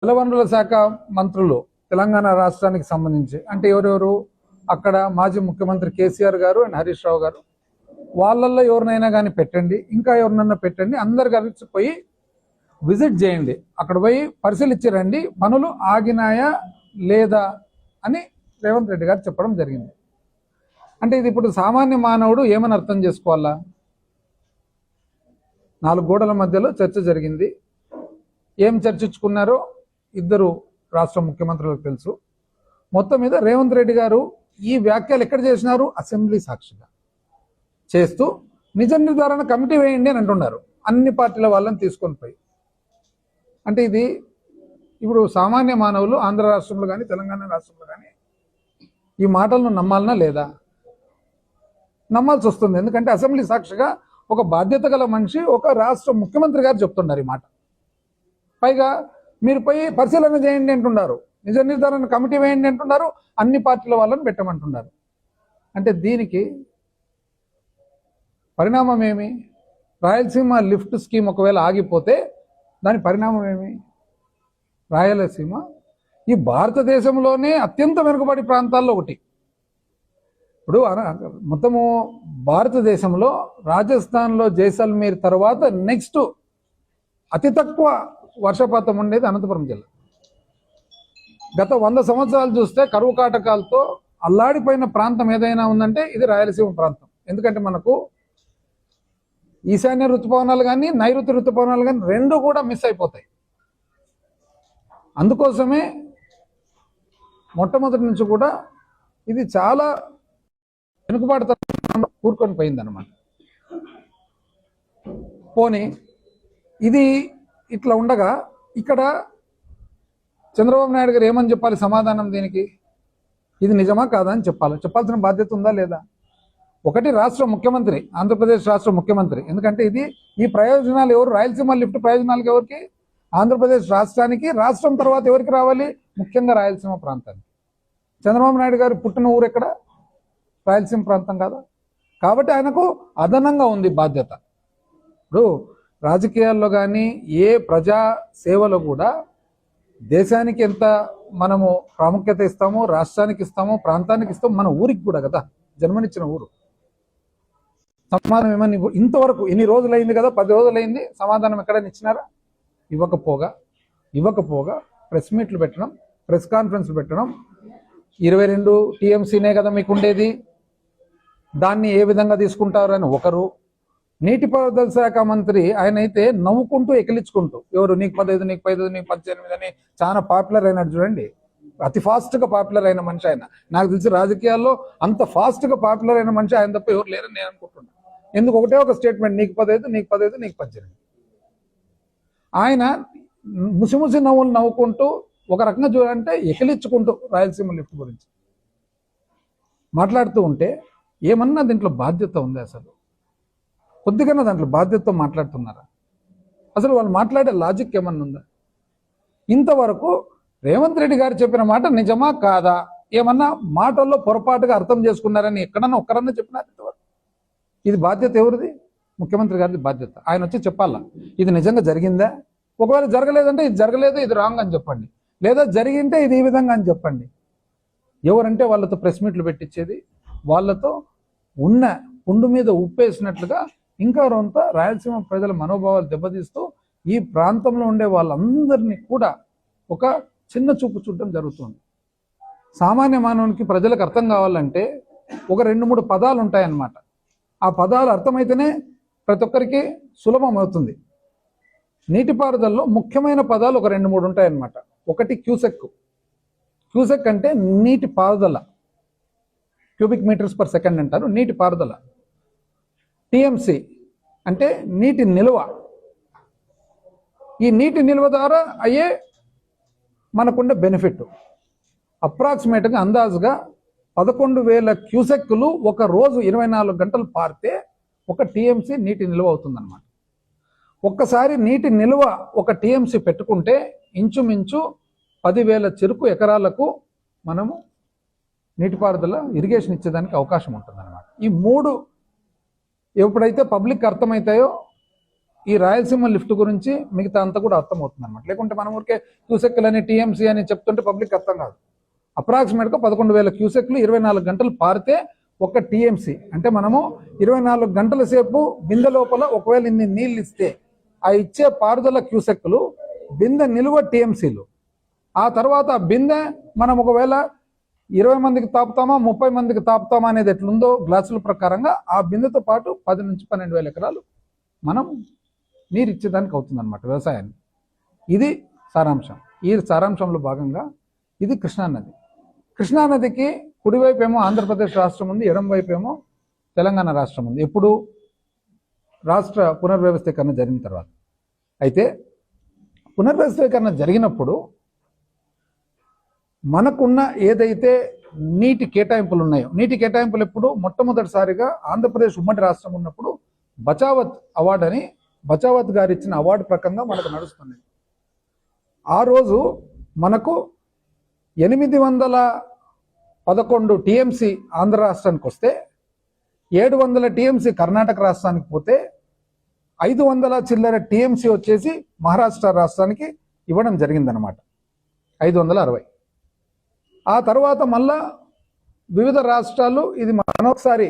జలవనరుల శాఖ మంత్రులు తెలంగాణ రాష్ట్రానికి సంబంధించి అంటే ఎవరెవరు అక్కడ మాజీ ముఖ్యమంత్రి కేసీఆర్ గారు అండ్ హరీష్ రావు గారు వాళ్ళల్లో ఎవరినైనా కానీ పెట్టండి, ఇంకా ఎవరినైనా పెట్టండి, అందరు కలిసి పోయి విజిట్ చేయండి, అక్కడ పోయి పరిశీలించరండి పనులు ఆగినాయా లేదా అని రేవంత్ రెడ్డి గారు చెప్పడం జరిగింది. అంటే ఇది ఇప్పుడు సామాన్య మానవుడు ఏమని అర్థం చేసుకోవాలా? 4 గోడల మధ్యలో చర్చ జరిగింది. ఏం చర్చించుకున్నారో ఇద్దరు రాష్ట్ర ముఖ్యమంత్రులకు తెలుసు. మొత్తం మీద రేవంత్ రెడ్డి గారు ఈ వ్యాఖ్యలు ఎక్కడ చేసినారు? అసెంబ్లీ సాక్షిగా చేస్తూ నిజ నిర్ధారణ కమిటీ వేయండి అని అంటున్నారు, అన్ని పార్టీల వాళ్ళని తీసుకొని పోయి. అంటే ఇది ఇప్పుడు సామాన్య మానవులు ఆంధ్ర రాష్ట్రంలో కానీ తెలంగాణ రాష్ట్రంలో కానీ ఈ మాటలను నమ్మాలనా లేదా? నమ్మాల్సి వస్తుంది. ఎందుకంటే అసెంబ్లీ సాక్షిగా ఒక బాధ్యత గల మనిషి, ఒక రాష్ట్ర ముఖ్యమంత్రి గారు చెప్తున్నారు ఈ మాట. పైగా మీరు పోయి పరిశీలన చేయండి అంటున్నారు, నిజ నిర్ధారణ కమిటీ వేయండి అంటున్నారు, అన్ని పార్టీల వాళ్ళని పెట్టమంటున్నారు. అంటే దీనికి పరిణామం ఏమి? రాయలసీమ లిఫ్ట్ స్కీమ్ ఒకవేళ ఆగిపోతే దాని పరిణామం ఏమి? రాయలసీమ ఈ భారతదేశంలోనే అత్యంత వెనుకబడి ప్రాంతాల్లో ఒకటి. ఇప్పుడు మొత్తము భారతదేశంలో రాజస్థాన్లో జైసల్మీర్ తర్వాత నెక్స్ట్ అతి తక్కువ వర్షపాతం ఉండేది అనంతపురం జిల్లా. గత 100 సంవత్సరాలు చూస్తే కరువు కాటకాలతో అల్లాడిపోయిన ప్రాంతం ఏదైనా ఉందంటే ఇది రాయలసీమ ప్రాంతం. ఎందుకంటే మనకు ఈశాన్య ఋతుపవనాలు కానీ నైరుతి ఋతుపవనాలు కానీ రెండు కూడా మిస్ అయిపోతాయి. అందుకోసమే మొట్టమొదటి నుంచి కూడా ఇది చాలా వెనుకబాటుతనం కూరుకొని పోయిందన్నమాట. పోనీ ఇది ఇట్లా ఉండగా ఇక్కడ చంద్రబాబు నాయుడు గారు ఏమని చెప్పాలి సమాధానం? దీనికి ఇది నిజమా కాదా అని చెప్పాల్సిన బాధ్యత ఉందా లేదా? ఒకటి రాష్ట్ర ముఖ్యమంత్రి, ఆంధ్రప్రదేశ్ రాష్ట్ర ముఖ్యమంత్రి. ఎందుకంటే ఈ ప్రయోజనాలు ఎవరు? రాయలసీమ లిఫ్ట్ ప్రయోజనాలకు ఎవరికి? ఆంధ్రప్రదేశ్ రాష్ట్రానికి. రాష్ట్రం తర్వాత ఎవరికి రావాలి? ముఖ్యంగా రాయలసీమ ప్రాంతానికి. చంద్రబాబు నాయుడు గారు పుట్టిన ఊరు ఎక్కడ? రాయలసీమ ప్రాంతం కాదా? కాబట్టి ఆయనకు అదనంగా ఉంది బాధ్యత. ఇప్పుడు రాజకీయాల్లో కానీ ఏ ప్రజా సేవలో కూడా దేశానికి ఎంత మనము ప్రాముఖ్యత ఇస్తామో, రాష్ట్రానికి ఇస్తామో, ప్రాంతానికి ఇస్తామో, మన ఊరికి కూడా కదా, జన్మనిచ్చిన ఊరు. సమాధానం ఏమని ఇంతవరకు ఎన్ని రోజులైంది కదా, 10 రోజులైంది, సమాధానం ఎక్కడైనా ఇచ్చినారా? ఇవ్వకపోగా ప్రెస్ మీట్లు పెట్టడం, ప్రెస్ కాన్ఫరెన్స్లు పెట్టడం. 22 టీఎంసీనే కదా మీకు ఉండేది, దాన్ని ఏ విధంగా తీసుకుంటారు అని ఒకరు. నీటిపారుదల శాఖ మంత్రి ఆయన అయితే నవ్వుకుంటూ ఎకిలించుకుంటూ, ఎవరు నీకు 15, నీకు 15, నీకు 18 అని చాలా పాపులర్ అయినాడు చూడండి. అతి ఫాస్ట్గా పాపులర్ అయిన మనిషి ఆయన. నాకు తెలిసి రాజకీయాల్లో అంత ఫాస్ట్గా పాపులర్ అయిన మనిషి ఆయన తప్ప ఎవరు లేరని నేను అనుకుంటున్నాను. ఎందుకు ఒకటే ఒక స్టేట్మెంట్, నీకు 15, నీకు 15, నీకు 18. ఆయన ముసిముసి నవ్వులు నవ్వుకుంటూ ఒక రకంగా చూడాలంటే ఎకిలించుకుంటూ రాయలసీమ లిఫ్ట్ గురించి మాట్లాడుతూ ఉంటే ఏమన్నా దీంట్లో బాధ్యత ఉంది? అసలు కొద్దిగా దాంట్లో బాధ్యతతో మాట్లాడుతున్నారా? అసలు వాళ్ళు మాట్లాడే లాజిక్ ఏమన్నా ఉందా? ఇంతవరకు రేవంత్ రెడ్డి గారు చెప్పిన మాట నిజమా కాదా, ఏమన్నా మాటల్లో పొరపాటుగా అర్థం చేసుకున్నారని ఎక్కడన్నా ఒక్కరన్నా చెప్పినారు ఇంతవరకు? ఇది బాధ్యత ఎవరిది? ముఖ్యమంత్రి గారిది బాధ్యత. ఆయన వచ్చి చెప్పాలా ఇది నిజంగా జరిగిందా? ఒకవేళ జరగలేదంటే ఇది జరగలేదు, ఇది రాంగ్ అని చెప్పండి, లేదా జరిగింటే ఇది ఈ విధంగా అని చెప్పండి. ఎవరంటే వాళ్ళతో ప్రెస్ మీట్లు పెట్టించేది, వాళ్ళతో ఉన్న పుండు మీద ఉప్పేసినట్లుగా ఇంకా కొంత రాయలసీమ ప్రజల మనోభావాలు దెబ్బతీస్తూ ఈ ప్రాంతంలో ఉండే వాళ్ళందరినీ కూడా ఒక చిన్న చూపు చూడటం జరుగుతుంది. సామాన్య మానవునికి, ప్రజలకు అర్థం కావాలంటే ఒక 2-3 పదాలు ఉంటాయన్నమాట. ఆ పదాలు అర్థమైతేనే ప్రతి ఒక్కరికి సులభం అవుతుంది. నీటిపారుదలలో ముఖ్యమైన పదాలు ఒక 2-3 ఉంటాయన్నమాట. ఒకటి క్యూసెక్. క్యూసెక్ అంటే నీటి పారుదల, క్యూబిక్ మీటర్స్ పర్ సెకండ్ అంటారు, నీటి పారుదల. టీఎంసీ అంటే నీటి నిల్వ. ఈ నీటి నిల్వ ద్వారా అయ్యే మనకుండే బెనిఫిట్ అప్రాక్సిమేట్గా అందాజుగా 11,000 క్యూసెక్కులు ఒక రోజు 24 గంటలు పారితే 1 టీఎంసీ నీటి నిల్వ అవుతుందన్నమాట. ఒక్కసారి నీటి నిల్వ 1 టీఎంసీ పెట్టుకుంటే ఇంచుమించు 10,000 చెరుకు ఎకరాలకు మనము నీటిపారుదల ఇరిగేషన్ ఇచ్చేదానికి అవకాశం ఉంటుందన్నమాట. ఈ 3 ఎప్పుడైతే పబ్లిక్ అర్థమవుతాయో ఈ రాయలసీమ లిఫ్ట్ గురించి మిగతా అంతా కూడా అర్థమవుతుంది అనమాట. లేకుంటే మనం ఊరికే క్యూసెక్లు అని టీఎంసీ అని చెప్తుంటే పబ్లిక్ అర్థం కాదు. అప్రాక్సిమేట్గా 11,000 క్యూసెక్లు 24 గంటలు పారితే ఒక టీఎంసీ అంటే మనము 24 గంటల సేపు బిందె లోపల ఒకవేళ ఇన్ని నీళ్ళు ఇస్తే ఆ ఇచ్చే పారుదల క్యూసెక్లు బిందె నిలువ టీఎంసీలు. ఆ తర్వాత ఆ బిందె మనం ఒకవేళ 20 మందికి తాపుతామా 30 మందికి తాపుతామా అనేది ఎట్లుందో గ్లాసుల ప్రకారంగా ఆ బిందెతో పాటు 10 నుంచి 12,000 ఎకరాలు మనం నీరు ఇచ్చేదానికి అవుతుంది అనమాట వ్యవసాయాన్ని. ఇది సారాంశం. ఈ సారాంశంలో భాగంగా ఇది కృష్ణానది. కృష్ణానదికి కుడివైపు ఏమో ఆంధ్రప్రదేశ్ రాష్ట్రం ఉంది, ఎడం వైపు ఏమో తెలంగాణ రాష్ట్రం ఉంది. ఎప్పుడు రాష్ట్ర పునర్వ్యవస్థీకరణ జరిగిన తర్వాత. అయితే పునర్వ్యవస్థీకరణ జరిగినప్పుడు మనకున్న ఏదైతే నీటి కేటాయింపులు ఉన్నాయో, నీటి కేటాయింపులు ఎప్పుడు మొట్టమొదటిసారిగా ఆంధ్రప్రదేశ్ ఉమ్మడి రాష్ట్రం ఉన్నప్పుడు బచావత్ అవార్డు అని బచావత్ గారు ఇచ్చిన అవార్డు ప్రకారంగా మనకు నడుస్తుంది. ఆ రోజు మనకు 811 టీఎంసీ ఆంధ్ర రాష్ట్రానికి వస్తే 700 టీఎంసీ కర్ణాటక రాష్ట్రానికి పోతే 500 చిల్లర టీఎంసీ వచ్చేసి మహారాష్ట్ర రాష్ట్రానికి ఇవ్వడం జరిగిందనమాట. 560. ఆ తర్వాత మళ్ళా వివిధ రాష్ట్రాలు ఇది మరొకసారి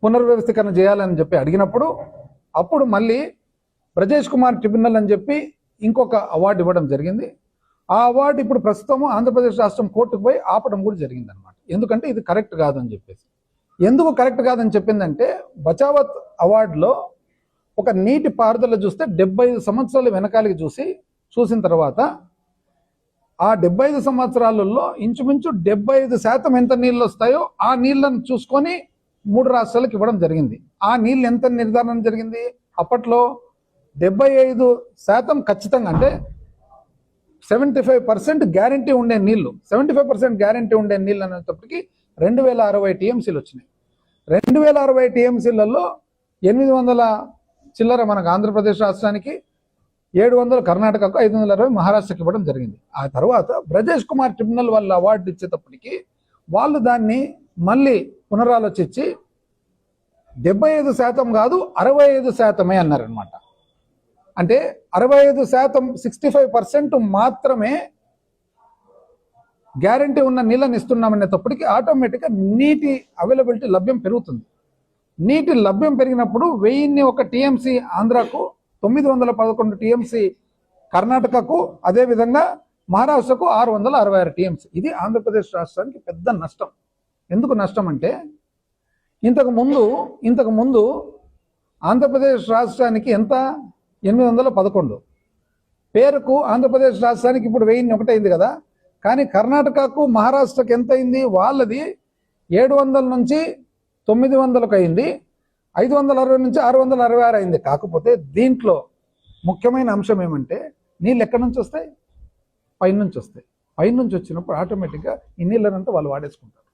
పునర్వ్యవస్థీకరణ చేయాలని చెప్పి అడిగినప్పుడు అప్పుడు మళ్ళీ బ్రజేష్ కుమార్ ట్రిబ్యునల్ అని చెప్పి ఇంకొక అవార్డు ఇవ్వడం జరిగింది. ఆ అవార్డు ఇప్పుడు ప్రస్తుతం ఆంధ్రప్రదేశ్ రాష్ట్రం కోర్టుకు పోయి ఆపడం కూడా జరిగింది అనమాట. ఎందుకంటే ఇది కరెక్ట్ కాదని చెప్పేసి. ఎందుకు కరెక్ట్ కాదని చెప్పిందంటే బచావత్ అవార్డులో ఒక నీటి పారుదల చూస్తే 75 సంవత్సరాలు వెనకాలకి చూసిన తర్వాత ఆ 75 సంవత్సరాలలో ఇంచుమించు 75% ఎంత నీళ్ళు వస్తాయో ఆ నీళ్లను చూసుకొని 3 రాష్ట్రాలకు ఇవ్వడం జరిగింది. ఆ నీళ్ళు ఎంత నిర్ధారణ జరిగింది? అప్పట్లో 75% ఖచ్చితంగా అంటే 75% గ్యారంటీ ఉండే నీళ్లు, 75% గ్యారంటీ ఉండే నీళ్ళు అనేటప్పటికి 2060 టీఎంసీలు వచ్చినాయి. 2060 టీఎంసీలలో 800 చిల్లర మనకు ఆంధ్రప్రదేశ్ రాష్ట్రానికి, 700 కర్ణాటకకు, 560 మహారాష్ట్రకి ఇవ్వడం జరిగింది. ఆ తర్వాత బ్రజేష్ కుమార్ ట్రిబ్యునల్ వాళ్ళు అవార్డు ఇచ్చేటప్పటికి వాళ్ళు దాన్ని మళ్ళీ పునరాలోచించి 75% కాదు 65% అన్నారనమాట. అంటే 65%, 65% మాత్రమే గ్యారంటీ ఉన్న నీళ్ళని ఇస్తున్నామనేటప్పటికి ఆటోమేటిక్గా నీటి అవైలబిలిటీ లభ్యం పెరుగుతుంది. నీటి లభ్యం పెరిగినప్పుడు 1001 టీఎంసీ ఆంధ్రాకు, 911 టీఎంసీ కర్ణాటకకు, అదేవిధంగా మహారాష్ట్రకు 666 టీఎంసీ. ఇది ఆంధ్రప్రదేశ్ రాష్ట్రానికి పెద్ద నష్టం. ఎందుకు నష్టం అంటే ఇంతకు ముందు ఆంధ్రప్రదేశ్ రాష్ట్రానికి ఎంత 811 పేరుకు ఆంధ్రప్రదేశ్ రాష్ట్రానికి ఇప్పుడు 1001 అయింది కదా. కానీ కర్ణాటకకు మహారాష్ట్రకు ఎంత అయింది? వాళ్ళది 700 నుంచి 900కు అయింది, 560 నుంచి 666 అయింది. కాకపోతే దీంట్లో ముఖ్యమైన అంశం ఏమంటే నీళ్ళు ఎక్కడి నుంచి వస్తాయి? పైనుంచి వస్తాయి. పైనుంచి వచ్చినప్పుడు ఆటోమేటిక్గా ఈ నీళ్ళనంతా వాళ్ళు వాడేసుకుంటారు.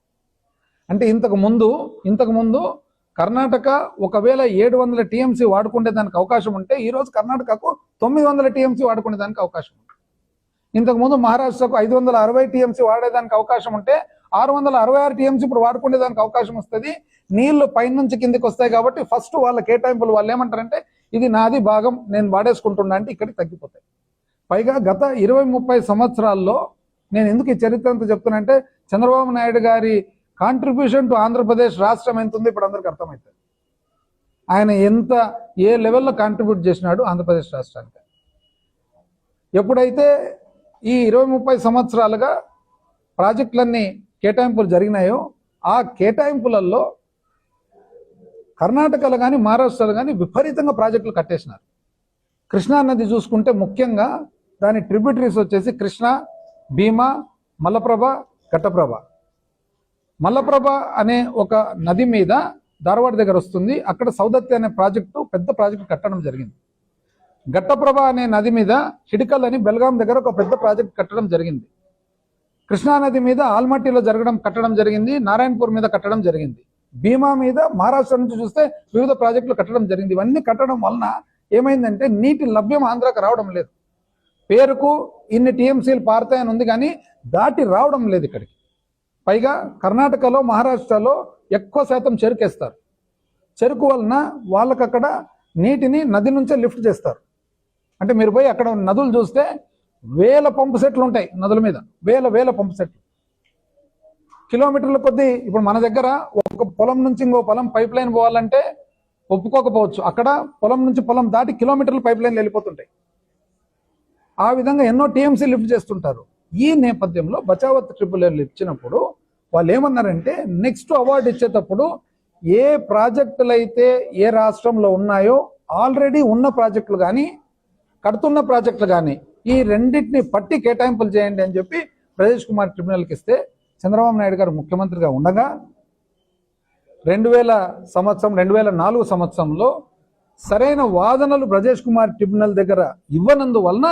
అంటే ఇంతకు ముందు కర్ణాటక ఒకవేళ 700 టీఎంసీ వాడుకునే దానికి అవకాశం ఉంటే ఈరోజు కర్ణాటకకు 900 టీఎంసీ వాడుకునే దానికి అవకాశం ఉంది. ఇంతకుముందు మహారాష్ట్రకు 560 టీఎంసీ వాడేదానికి అవకాశం ఉంటే 666 టీఎంసీ ఇప్పుడు వాడుకునే దానికి అవకాశం వస్తుంది. నీళ్లు పైనుంచి కిందికి వస్తాయి కాబట్టి ఫస్ట్ వాళ్ళ కేటాయింపులు వాళ్ళు ఏమంటారంటే ఇది నాది భాగం, నేను వాడేసుకుంటున్నా అంటే ఇక్కడికి తగ్గిపోతాయి. పైగా గత 20-30 సంవత్సరాల్లో నేను ఎందుకు ఈ చరిత్ర అంతా చెప్తున్నా అంటే చంద్రబాబు నాయుడు గారి కాంట్రిబ్యూషన్ టు ఆంధ్రప్రదేశ్ రాష్ట్రం ఎంత ఉంది ఇప్పుడు అందరికి అర్థమవుతుంది. ఆయన ఏ లెవెల్లో కాంట్రిబ్యూట్ చేసినాడు ఆంధ్రప్రదేశ్ రాష్ట్రానికి. ఎప్పుడైతే ఈ 20-30 సంవత్సరాలుగా ప్రాజెక్టులన్నీ కేటాయింపులు జరిగినాయో ఆ కేటాయింపులలో కర్ణాటకలో కానీ మహారాష్ట్రలో కానీ విపరీతంగా ప్రాజెక్టులు కట్టేసినారు. కృష్ణా నది చూసుకుంటే ముఖ్యంగా దాని ట్రిబ్యూటరీస్ వచ్చేసి కృష్ణ, భీమా, మల్లప్రభ, ఘట్టప్రభ. మల్లప్రభ అనే ఒక నది మీద ధారవాడ దగ్గర వస్తుంది. అక్కడ సౌదత్తి అనే ప్రాజెక్టు, పెద్ద ప్రాజెక్టు కట్టడం జరిగింది. ఘట్టప్రభ అనే నది మీద హిడికల్ అని బెల్గాం దగ్గర ఒక పెద్ద ప్రాజెక్ట్ కట్టడం జరిగింది. కృష్ణానది మీద ఆల్మట్టిలో కట్టడం జరిగింది. నారాయణపూర్ మీద కట్టడం జరిగింది. భీమా మీద మహారాష్ట్ర నుంచి చూస్తే వివిధ ప్రాజెక్టులు కట్టడం జరిగింది. ఇవన్నీ కట్టడం వలన ఏమైందంటే నీటి లభ్యం ఆంధ్రాకి రావడం లేదు. పేరుకు ఇన్ని టీఎంసీలు పారుతాయని ఉంది కానీ దాటి రావడం లేదు ఇక్కడికి. పైగా కర్ణాటకలో, మహారాష్ట్రలో ఎక్కువ శాతం చెరుకేస్తారు. చెరుకు వలన వాళ్ళకి అక్కడ నీటిని నది నుంచే లిఫ్ట్ చేస్తారు. అంటే మీరు పోయి అక్కడ నదులు చూస్తే వేల పంపు సెట్లు ఉంటాయి నదుల మీద, వేల పంపు సెట్లు, కిలోమీటర్ల కొద్దీ. ఇప్పుడు మన దగ్గర ఒక పొలం నుంచి ఇంకో పొలం పైప్ లైన్ పోవాలంటే ఒప్పుకోకపోవచ్చు, అక్కడ పొలం నుంచి పొలం దాటి కిలోమీటర్ల పైప్ లైన్లు వెళ్ళిపోతుంటాయి. ఆ విధంగా ఎన్నో టీఎంసీ లిఫ్ట్ చేస్తుంటారు. ఈ నేపథ్యంలో బచావత్ ట్రిపుల్ ఇచ్చినప్పుడు వాళ్ళు ఏమన్నారంటే నెక్స్ట్ అవార్డు ఇచ్చేటప్పుడు ఏ ప్రాజెక్టులు అయితే ఏ రాష్ట్రంలో ఉన్నాయో ఆల్రెడీ ఉన్న ప్రాజెక్టులు కానీ కడుతున్న ప్రాజెక్టులు కానీ ఈ రెండింటిని పట్టి కేటాయింపులు చేయండి అని చెప్పి ప్రదేశ్ కుమార్ ట్రిబ్యునల్కి ఇస్తే, చంద్రబాబు నాయుడు గారు ముఖ్యమంత్రిగా ఉండగా 2004 సంవత్సరంలో సరైన వాదనలు ప్రదేశ్ కుమార్ ట్రిబ్యునల్ దగ్గర ఇవ్వనందువలన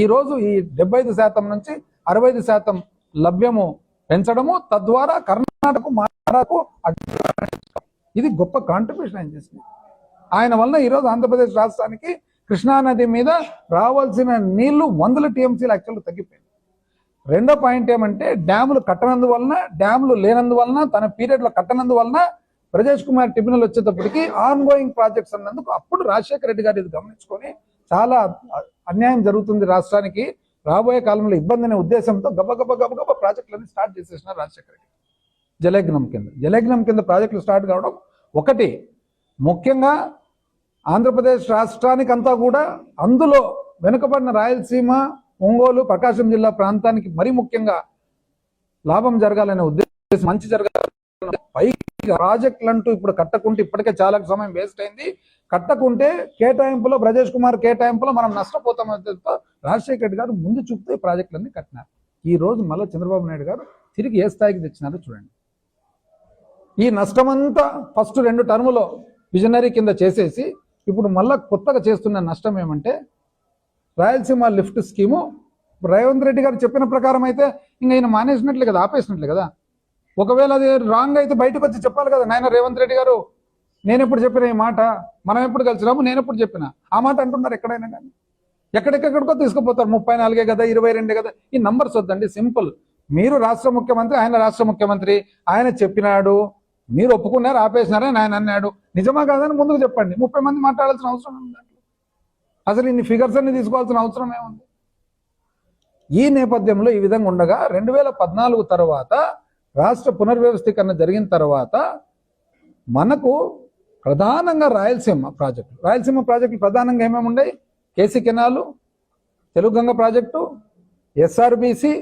ఈరోజు ఈ 75% నుంచి 65% లభ్యము పెంచడము, తద్వారా కర్ణాటక మహారాష్ట్రకు ఇది గొప్ప కాంట్రిబ్యూషన్ ఆయన చేసింది. ఆయన వలన ఈరోజు ఆంధ్రప్రదేశ్ రాష్ట్రానికి కృష్ణానది మీద రావాల్సిన నీళ్లు 100 టీఎంసీలు యాక్చువల్గా తగ్గిపోయింది. రెండో పాయింట్ ఏమంటే డ్యాములు కట్టనందువలన, డ్యాములు లేనందువలన, తన పీరియడ్లో కట్టనందువలన ప్రదేశ్ కుమార్ ట్రిబ్యునల్ వచ్చేటప్పటికి ఆన్ గోయింగ్ ప్రాజెక్ట్స్ అన్నందుకు అప్పుడు రాజశేఖర రెడ్డి గారు ఇది గమనించుకొని చాలా అన్యాయం జరుగుతుంది రాష్ట్రానికి, రాబోయే కాలంలో ఇబ్బంది అనే ఉద్దేశంతో గబగబ ప్రాజెక్టులన్నీ స్టార్ట్ చేసేసినారు రాజశేఖర రెడ్డి. జలయజ్ఞం కింద ప్రాజెక్టులు స్టార్ట్ కావడం ఒకటి. ముఖ్యంగా ఆంధ్రప్రదేశ్ రాష్ట్రానికి అంతా కూడా అందులో వెనుకబడిన రాయలసీమ, ఒంగోలు, ప్రకాశం జిల్లా ప్రాంతానికి మరీ ముఖ్యంగా లాభం జరగాలనే ఉద్దేశం, మంచి జరగాలి. పైకి ప్రాజెక్టులు అంటూ ఇప్పుడు కట్టకుంటే ఇప్పటికే చాలా సమయం వేస్ట్ అయింది. కట్టకుంటే కేటాయింపులో ప్రదేశ్ కుమార్ కేటాయింపులో మనం నష్టపోతామని రాజశేఖర రెడ్డి గారు ముందు చూపుతూ ప్రాజెక్టులన్నీ కట్టినారు. ఈ రోజు మళ్ళీ చంద్రబాబు నాయుడు గారు తిరిగి ఏ స్థాయికి తెచ్చినారో చూడండి. ఈ నష్టమంతా ఫస్ట్ 2 టర్ములో విజనరీ కింద చేసేసి ఇప్పుడు మళ్ళా కొత్తగా చేస్తున్న నష్టం ఏమంటే రాయలసీమ లిఫ్ట్ స్కీము రేవంత్ రెడ్డి గారు చెప్పిన ప్రకారం అయితే ఇంకా ఈయన మానేసినట్లే కదా, ఆపేసినట్లే కదా. ఒకవేళ అది రాంగ్ అయితే బయటకు వచ్చి చెప్పాలి కదా, నాయన రేవంత్ రెడ్డి గారు నేను ఎప్పుడు చెప్పిన ఈ మాట, మనం ఎప్పుడు కలిసినాము, నేను ఎప్పుడు చెప్పిన ఆ మాట అంటున్నారు. ఎక్కడైనా కానీ ఎక్కడెక్కడికో తీసుకుపోతారు. 34 కదా, 22 కదా, ఈ నంబర్స్ వద్దండి. సింపుల్, మీరు రాష్ట్ర ముఖ్యమంత్రి, ఆయన రాష్ట్ర ముఖ్యమంత్రి, ఆయన చెప్పినాడు, మీరు ఒప్పుకున్నారు, ఆపేసినారని ఆయన అన్నాడు. నిజమా కాదని ముందుకు చెప్పండి. 30 మంది మాట్లాడాల్సిన అవసరం ఉంది. అసలు ఇన్ని ఫిగర్స్ అన్ని తీసుకోవాల్సిన అవసరం ఏముంది? ఈ నేపథ్యంలో ఈ విధంగా ఉండగా 2014 తర్వాత రాష్ట్ర పునర్వ్యవస్థీకరణ జరిగిన తర్వాత మనకు ప్రధానంగా రాయలసీమ ప్రాజెక్టులు ప్రధానంగా ఏమేమి ఉన్నాయి? KC canal, Telugu Ganga project, SRBC,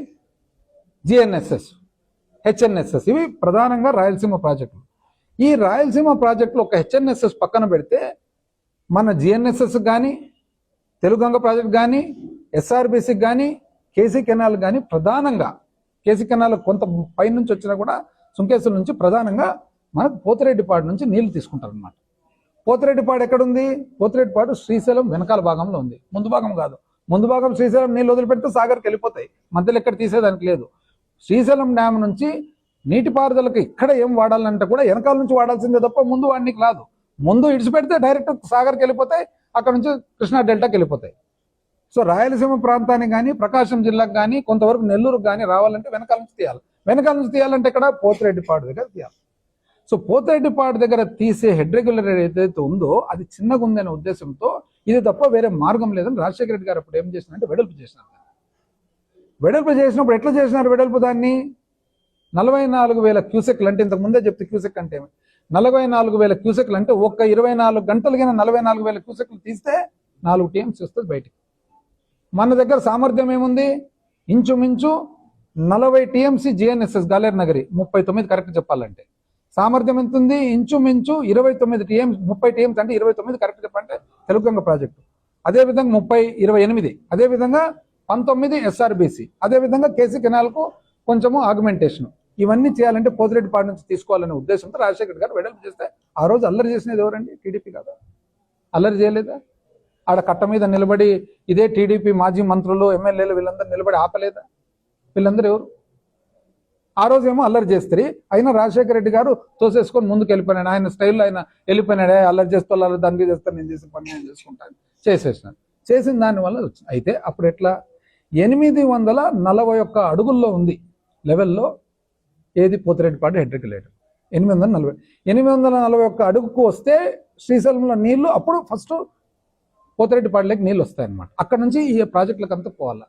GNSS, HNSS, ఇవి ప్రధానంగా రాయలసీమ ప్రాజెక్టులు. ఈ రాయలసీమ ప్రాజెక్టులు ఒక హెచ్ఎన్ఎస్ఎస్ పక్కన పెడితే మన జిఎన్ఎస్ఎస్ కానీ, తెలుగు గంగ ప్రాజెక్ట్ కానీ, ఎస్ఆర్బిసికి కానీ, కేసీ కెనాల్ కానీ ప్రధానంగా, కేసీ కెనాల్ కొంత పైనుంచి వచ్చినా కూడా సుంకేశ్వరం నుంచి ప్రధానంగా మనకు పోతిరెడ్డిపాడు నుంచి నీళ్లు తీసుకుంటారు అనమాట. పోతిరెడ్డిపాడు ఎక్కడుంది? పోతిరెడ్డిపాడు శ్రీశైలం వెనకాల భాగంలో ఉంది, ముందు భాగం కాదు. ముందు భాగం శ్రీశైలం నీళ్ళు వదిలిపెడితే సాగర్కి వెళ్ళిపోతాయి, మధ్యలో ఎక్కడ తీసేదానికి లేదు. శ్రీశైలం డ్యామ్ నుంచి నీటిపారుదలకు ఇక్కడ ఏం వాడాలంటే కూడా వెనకాల నుంచి వాడాల్సిందే తప్ప ముందు వాడికి రాదు. ముందు ఇడిచిపెడితే డైరెక్ట్ సాగర్కి వెళ్ళిపోతాయి, అక్కడ నుంచి కృష్ణా డెల్టాకి వెళ్ళిపోతాయి. సో రాయలసీమ ప్రాంతానికి కానీ, ప్రకాశం జిల్లాకు కానీ, కొంతవరకు నెల్లూరుకు కానీ రావాలంటే వెనకాల నుంచి తీయాలి. వెనకాల నుంచి తీయాలంటే ఇక్కడ పోతిరెడ్డిపాడు దగ్గర తీయాలి. సో పోతిరెడ్డిపాడు దగ్గర తీసే హెడ్ రెగ్యులర్ ఏదైతే ఉందో అది చిన్నగా ఉందనే ఉద్దేశంతో, ఇది తప్ప వేరే మార్గం లేదని రాజశేఖర రెడ్డి గారు అప్పుడు ఏం చేసినారంటే వెడల్పు చేసినారు. వెడల్పు చేసినప్పుడు ఎట్లా చేసినారు వెడల్పు? దాన్ని 44,000 క్యూసెక్లు, అంటే ఇంతకు ముందే చెప్తే క్యూసెక్ అంటే 44,000 క్యూసెక్లు అంటే ఒక్క 24 గంటలకైనా 44,000 క్యూసెక్లు తీస్తే 4 టీఎంసీ వస్తుంది బయటికి. మన దగ్గర సామర్థ్యం ఏముంది? ఇంచుమించు 40 TMC GNSS Galeru Nagari, 39 correct చెప్పాలంటే సామర్థ్యం ఎంత ఉంది? ఇంచుమించు 29 టీఎంసీ, 30 టీఎంసీ అంటే 29 కరెక్ట్ చెప్పాలంటే తెలుగు గంగ ప్రాజెక్టు. అదేవిధంగా 28, అదేవిధంగా 19 ఎస్ఆర్బిసి, అదేవిధంగా కేసీ కెనాల్కు కొంచెము ఆగ్మెంటేషన్. ఇవన్నీ చేయాలంటే పోతిరెడ్డిపాడు నుంచి తీసుకోవాలనే ఉద్దేశంతో రాజశేఖర్ గారు వెడల్పు చేస్తే ఆ రోజు అల్లరి చేసినది ఎవరండి? టీడీపీ కదా. అల్లరి చేయలేదా? ఆడ కట్ట మీద నిలబడి ఇదే టీడీపీ మాజీ మంత్రులు, ఎమ్మెల్యేలు వీళ్ళందరూ నిలబడి ఆపలేదా? వీళ్ళందరూ ఎవరు? ఆ రోజేమో అల్లరి చేస్తారు, అయినా రాజశేఖర రెడ్డి గారు తోసేసుకొని ముందుకు వెళ్ళిపోయినాడు. ఆయన స్టైల్లో ఆయన వెళ్ళిపోయినాడే, అల్లరి చేస్తూ అల్లరి దానికి చేస్తాను, నేను చేసే పని నేను చేసుకుంటాను, చేసేసినాను. చేసిన దానివల్ల వచ్చింది. అయితే అప్పుడు ఎట్లా? 841 అడుగుల్లో ఉంది లెవెల్లో ఏది? పోతిరెడ్డిపాడు హెడ్ రెగ్యులేటర్ 841 అడుగుకు వస్తే శ్రీశైలంలో నీళ్లు అప్పుడు ఫస్ట్ పోతిరెడ్డిపాడులోకి నీళ్ళు వస్తాయన్నమాట. అక్కడ నుంచి ఈ ప్రాజెక్టులకు అంతా పోవాలి.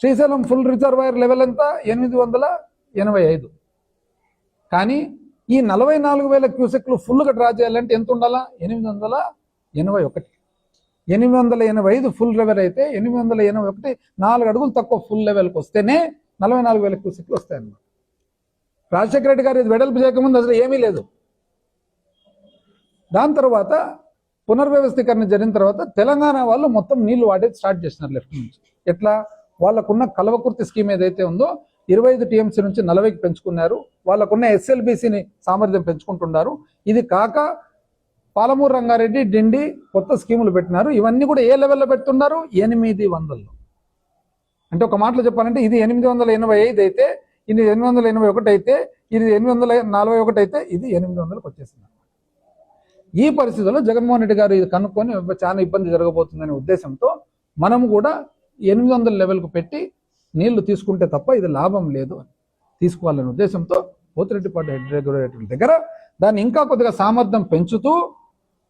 శ్రీశైలం ఫుల్ రిజర్వాయర్ లెవెల్ ఎంత 885. కానీ ఈ 44,000 క్యూసెక్లు ఫుల్గా డ్రా చేయాలంటే ఎంత ఉండాలా? 881. 885 ఫుల్ లెవెల్ అయితే 881 4 అడుగులు తక్కువ ఫుల్ లెవెల్కి వస్తేనే 44,000 క్యూసెక్లు వస్తాయన్నమాట. రాజశేఖర రెడ్డి గారు ఇది వెడల్పు చేయకముందు అసలు ఏమీ లేదు. దాని తర్వాత పునర్వ్యవస్థీకరణ జరిగిన తర్వాత తెలంగాణ వాళ్ళు మొత్తం నీళ్లు వాడేది స్టార్ట్ చేసినారు లెఫ్ట్ నుంచి. ఎట్లా? వాళ్ళకున్న కల్వకుర్తి స్కీమ్ ఏదైతే ఉందో 25 టీఎంసీ నుంచి 40కి పెంచుకున్నారు. వాళ్ళకున్న ఎస్ఎల్బీసీని సామర్థ్యం పెంచుకుంటున్నారు. ఇది కాక పాలమూరు రంగారెడ్డి డిండి కొత్త స్కీములు పెట్టినారు. ఇవన్నీ కూడా ఏ లెవెల్లో పెడుతున్నారు? 800. అంటే ఒక మాటలో చెప్పాలంటే ఇది 885 అయితే, ఇది 881 అయితే, ఇది 841 అయితే, ఇది 800కి వచ్చేసింది. ఈ పరిస్థితుల్లో జగన్మోహన్ రెడ్డి గారు ఇది కనుక్కొని చాలా ఇబ్బంది జరగబోతుందనే ఉద్దేశంతో మనము కూడా 800 లెవెల్కు పెట్టి నీళ్లు తీసుకుంటే తప్ప ఇది లాభం లేదు అని తీసుకోవాలనే ఉద్దేశంతో పోతిరెడ్డిపాడు హెడ్ రెగ్యులేటర్ దగ్గర దాన్ని ఇంకా కొద్దిగా సామర్థ్యం పెంచుతూ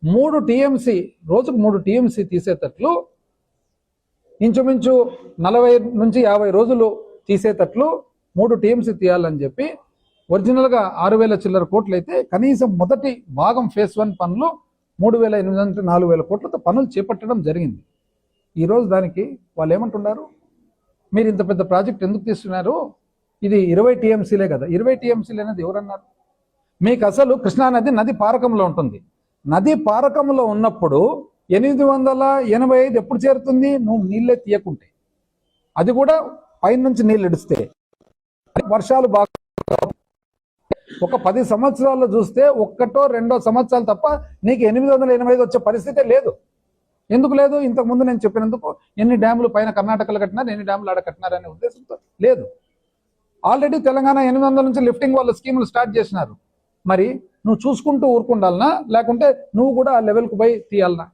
3 టీఎంసీ రోజుకు 3 టీఎంసీ తీసేటట్లు ఇంచుమించు 40 నుంచి 50 రోజులు తీసేటట్లు 3 టీఎంసీ తీయాలని చెప్పి ఒరిజినల్గా 6,000 చిల్లర కోట్లు అయితే కనీసం మొదటి భాగం ఫేజ్ 1 పనులు 3,800 నుంచి 4,000 కోట్లతో పనులు చేపట్టడం జరిగింది. ఈరోజు దానికి వాళ్ళు ఏమంటున్నారు? మీరు ఇంత పెద్ద ప్రాజెక్ట్ ఎందుకు తీస్తున్నారు? ఇది 20 టీఎంసీలే కదా. 20 టీఎంసీలు అనేది ఎవరన్నారు? మీకు అసలు కృష్ణానది నది పారకంలో ఉంటుంది. నది పారకంలో ఉన్నప్పుడు 885 ఎప్పుడు చేరుతుంది? నువ్వు నీళ్ళే తీయకుంటే, అది కూడా పైన నుంచి నీళ్ళు ఇడిస్తే, వర్షాలు బాగా ఒక 10 సంవత్సరాల్లో చూస్తే 1 2 సంవత్సరాలు తప్ప నీకు 885 వచ్చే పరిస్థితే లేదు. ఎందుకు లేదు? ఇంతకుముందు నేను చెప్పినందుకు ఎన్ని డ్యాములు పైన కర్ణాటకలో కట్టినారు, ఎన్ని డ్యాములు ఆడ కట్టినారు అనే ఉద్దేశంతో లేదు. ఆల్రెడీ తెలంగాణ 800 నుంచి లిఫ్టింగ్ వాళ్ళు స్కీములు స్టార్ట్ చేసినారు. మరి నువ్వు చూసుకుంటూ ఊరుకుండాలనా, లేకుంటే నువ్వు కూడా ఆ లెవెల్కు పోయి తీయాలనా?